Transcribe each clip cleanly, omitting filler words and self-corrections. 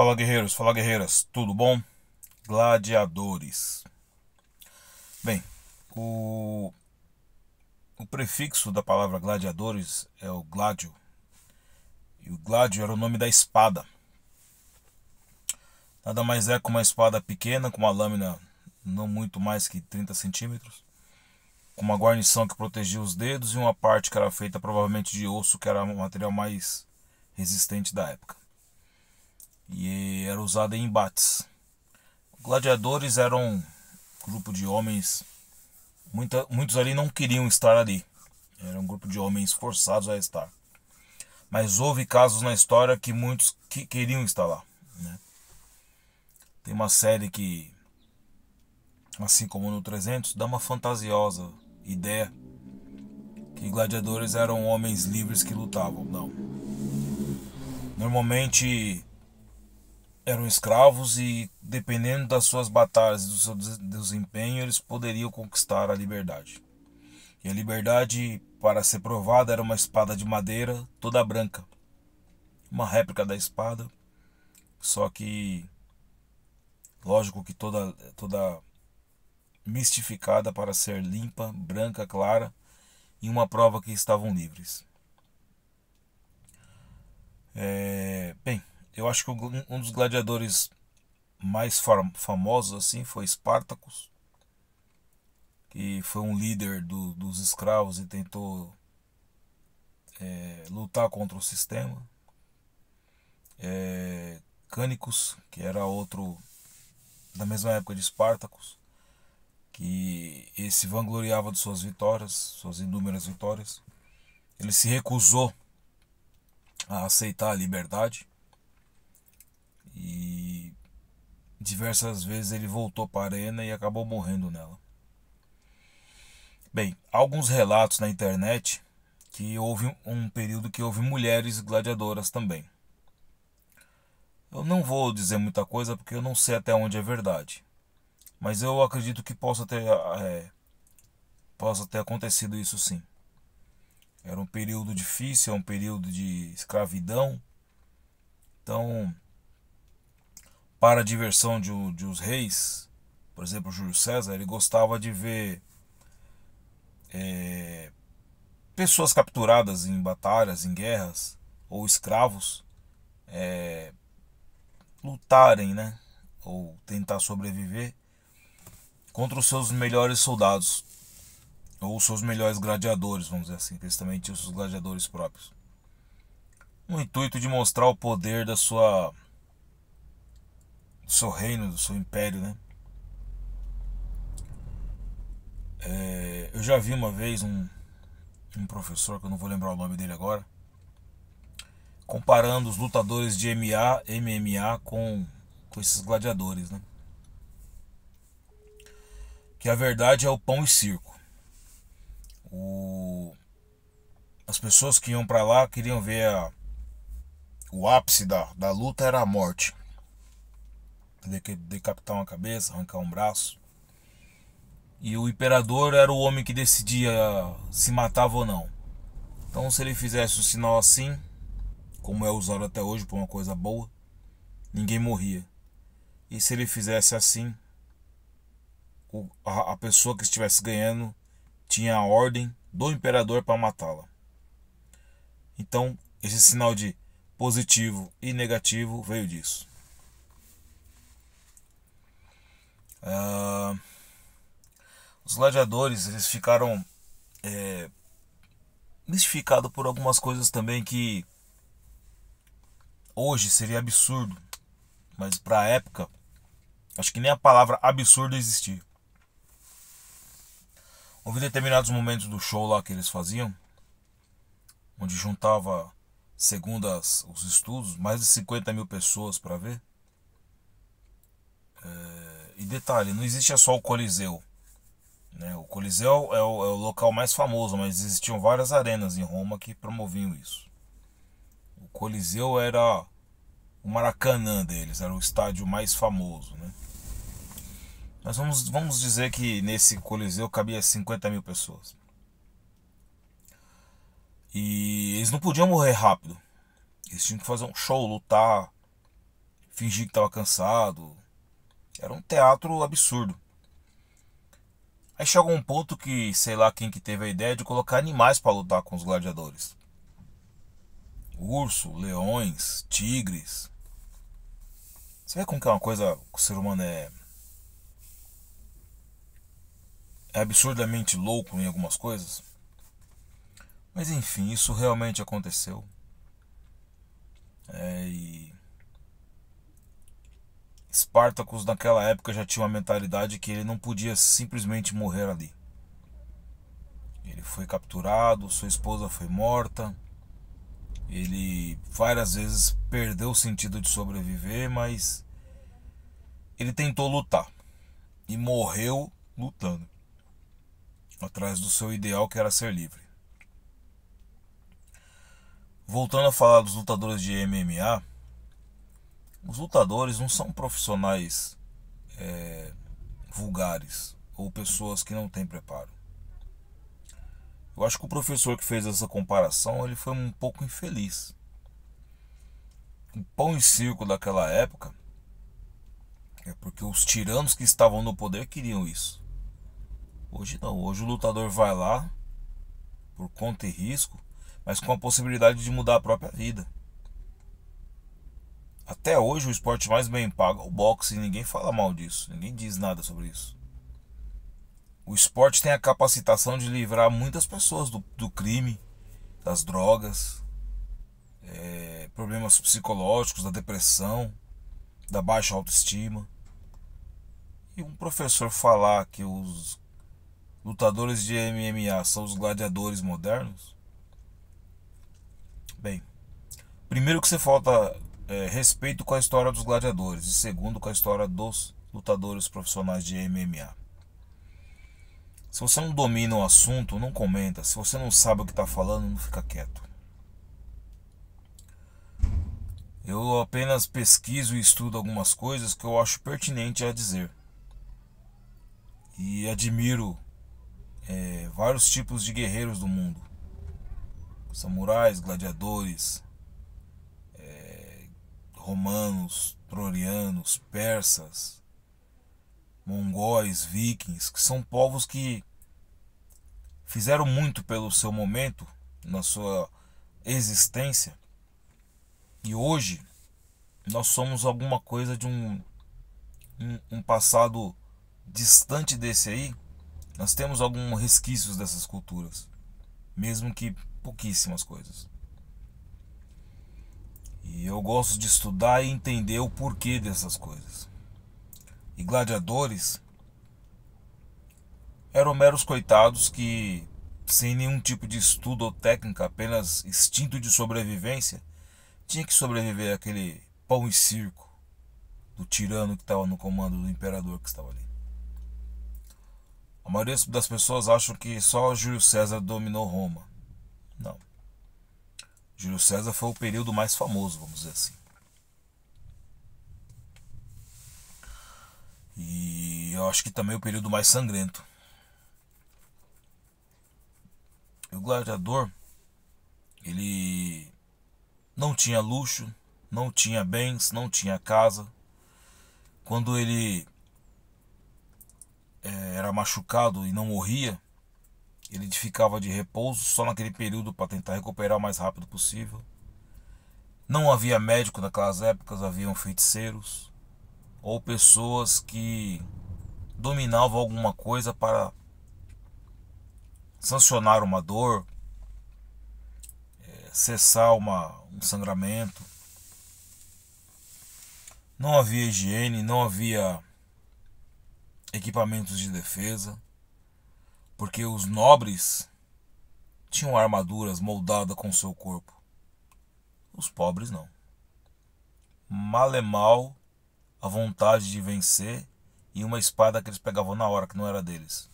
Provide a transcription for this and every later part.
Fala guerreiros, fala guerreiras, tudo bom? Gladiadores. Bem, o, o prefixo da palavra gladiadores é o gládio. E o gládio era o nome da espada. Nada mais é que uma espada pequena, com uma lâmina não muito mais que 30 centímetros, com uma guarnição que protegia os dedos e uma parte que era feita provavelmente de osso, que era o material mais resistente da época. E era usada em embates. Gladiadores eram um grupo de homens. Muitos ali não queriam estar ali. Era um grupo de homens forçados a estar. Mas houve casos na história que muitos queriam estar lá, né? Tem uma série que, assim como no 300, dá uma fantasiosa ideia que gladiadores eram homens livres que lutavam. Não. Normalmente eram escravos e, dependendo das suas batalhas e do seu desempenho, eles poderiam conquistar a liberdade. E a liberdade, para ser provada, era uma espada de madeira toda branca. Uma réplica da espada, só que, lógico que toda mistificada para ser limpa, branca, clara, e uma prova que estavam livres. Bem, eu acho que um dos gladiadores mais famosos assim foi Espartacus, que foi um líder dos escravos e tentou lutar contra o sistema. Cânicos, que era outro da mesma época de Espartacus, que ele se vangloriava de suas vitórias, suas inúmeras vitórias. Ele se recusou a aceitar a liberdade e diversas vezes ele voltou para a arena e acabou morrendo nela. Bem, há alguns relatos na internet que houve um período que houve mulheres gladiadoras também. Eu não vou dizer muita coisa porque eu não sei até onde é verdade, mas eu acredito que possa ter acontecido isso sim. Era um período difícil, é um período de escravidão. Então, para a diversão de os reis, por exemplo, Júlio César, ele gostava de ver pessoas capturadas em batalhas, em guerras, ou escravos, lutarem, né? Ou tentar sobreviver contra os seus melhores soldados, ou os seus melhores gladiadores, vamos dizer assim, que eles também tinham os seus gladiadores próprios. No intuito de mostrar o poder do seu reino, do seu império, né? Eu já vi uma vez um professor, que eu não vou lembrar o nome dele agora, comparando os lutadores de MMA com esses gladiadores, né? Que a verdade é o pão e circo. As pessoas que iam para lá queriam ver o ápice da luta era a morte. Decapitar uma cabeça, arrancar um braço. E o imperador era o homem que decidia se matava ou não. Então, se ele fizesse o sinal assim, como é usado até hoje por uma coisa boa, ninguém morria. E se ele fizesse assim, a pessoa que estivesse ganhando tinha a ordem do imperador para matá-la. Então, esse sinal de positivo e negativo veio disso. Os gladiadores, eles ficaram mistificados por algumas coisas também que hoje seria absurdo, mas para a época acho que nem a palavra absurdo existia. Houve determinados momentos do show lá que eles faziam, onde juntava, segundo os estudos, mais de 50 mil pessoas para ver. E detalhe, não existia só o Coliseu, né? O Coliseu é o local mais famoso, mas existiam várias arenas em Roma que promoviam isso. O Coliseu era o Maracanã deles, era o estádio mais famoso, né? Mas vamos dizer que nesse Coliseu cabia 50 mil pessoas. E eles não podiam morrer rápido. Eles tinham que fazer um show, lutar, fingir que estava cansado. Era um teatro absurdo. Aí chegou um ponto que, sei lá quem que teve a ideia de colocar animais para lutar com os gladiadores. Urso, leões, tigres. Você vê como que é uma coisa que o ser humano é absurdamente louco em algumas coisas? Mas enfim, isso realmente aconteceu. E Spartacus naquela época já tinha uma mentalidade que ele não podia simplesmente morrer ali. Ele foi capturado, sua esposa foi morta. Ele várias vezes perdeu o sentido de sobreviver, mas ele tentou lutar e morreu lutando atrás do seu ideal, que era ser livre. Voltando a falar dos lutadores de MMA, os lutadores não são profissionais vulgares ou pessoas que não têm preparo. Eu acho que o professor que fez essa comparação ele foi um pouco infeliz. O pão e circo daquela época é porque os tiranos que estavam no poder queriam isso. Hoje não, hoje o lutador vai lá por conta e risco, mas com a possibilidade de mudar a própria vida. Até hoje o esporte mais bem pago é o boxe e ninguém fala mal disso, ninguém diz nada sobre isso. O esporte tem a capacitação de livrar muitas pessoas do crime, das drogas, problemas psicológicos, da depressão, da baixa autoestima. E um professor falar que os lutadores de MMA são os gladiadores modernos, bem, primeiro que você falta respeito com a história dos gladiadores e segundo com a história dos lutadores profissionais de MMA. Se você não domina o assunto, não comenta. Se você não sabe o que está falando, não fica quieto. Eu apenas pesquiso e estudo algumas coisas que eu acho pertinente a dizer. E admiro vários tipos de guerreiros do mundo. Samurais, gladiadores, romanos, troianos, persas, mongóis, vikings, que são povos que fizeram muito pelo seu momento, na sua existência, e hoje nós somos alguma coisa de um passado distante desse aí. Nós temos alguns resquícios dessas culturas, mesmo que pouquíssimas coisas. E eu gosto de estudar e entender o porquê dessas coisas. E gladiadores eram meros coitados que, sem nenhum tipo de estudo ou técnica, apenas instinto de sobrevivência, tinha que sobreviver àquele pão e circo do tirano que estava no comando do imperador que estava ali. A maioria das pessoas acham que só Júlio César dominou Roma. Não. Júlio César foi o período mais famoso, vamos dizer assim. E eu acho que também o período mais sangrento. E o gladiador, ele não tinha luxo, não tinha bens, não tinha casa. Quando ele era machucado e não morria, ele ficava de repouso só naquele período para tentar recuperar o mais rápido possível. Não havia médico naquelas épocas, haviam feiticeiros ou pessoas que dominavam alguma coisa para sancionar uma dor, cessar um sangramento. Não havia higiene, não havia equipamentos de defesa, porque os nobres tinham armaduras moldadas com seu corpo. Os pobres não. Mal é mal a vontade de vencer e uma espada que eles pegavam na hora, que não era deles.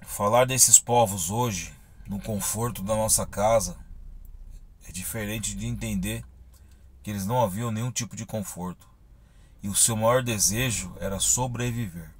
Falar desses povos hoje, no conforto da nossa casa, é diferente de entender que eles não haviam nenhum tipo de conforto. E o seu maior desejo era sobreviver.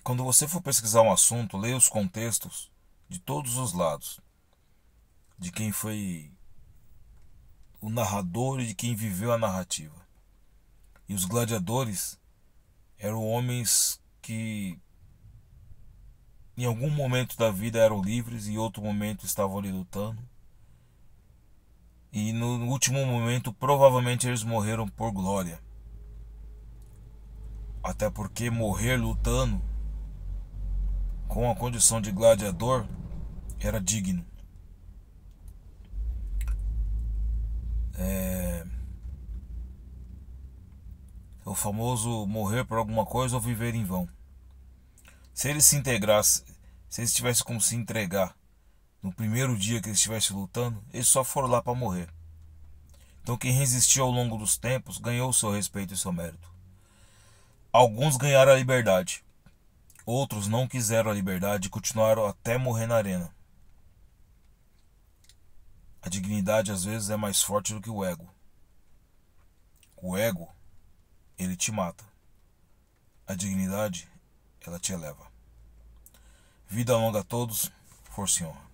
Quando você for pesquisar um assunto, leia os contextos de todos os lados, de quem foi o narrador e de quem viveu a narrativa. E os gladiadores eram homens que em algum momento da vida eram livres e em outro momento estavam ali lutando. E no último momento provavelmente eles morreram por glória. Até porque morrer lutando com a condição de gladiador era digno. É o famoso morrer por alguma coisa ou viver em vão. Se eles se integrassem, se eles tivessem como se entregar no primeiro dia que eles estivessem lutando, eles só foram lá para morrer. Então quem resistiu ao longo dos tempos ganhou o seu respeito e seu mérito. Alguns ganharam a liberdade, outros não quiseram a liberdade e continuaram até morrer na arena. A dignidade às vezes é mais forte do que o ego. O ego, ele te mata. A dignidade, ela te eleva. Vida longa a todos, força e honra.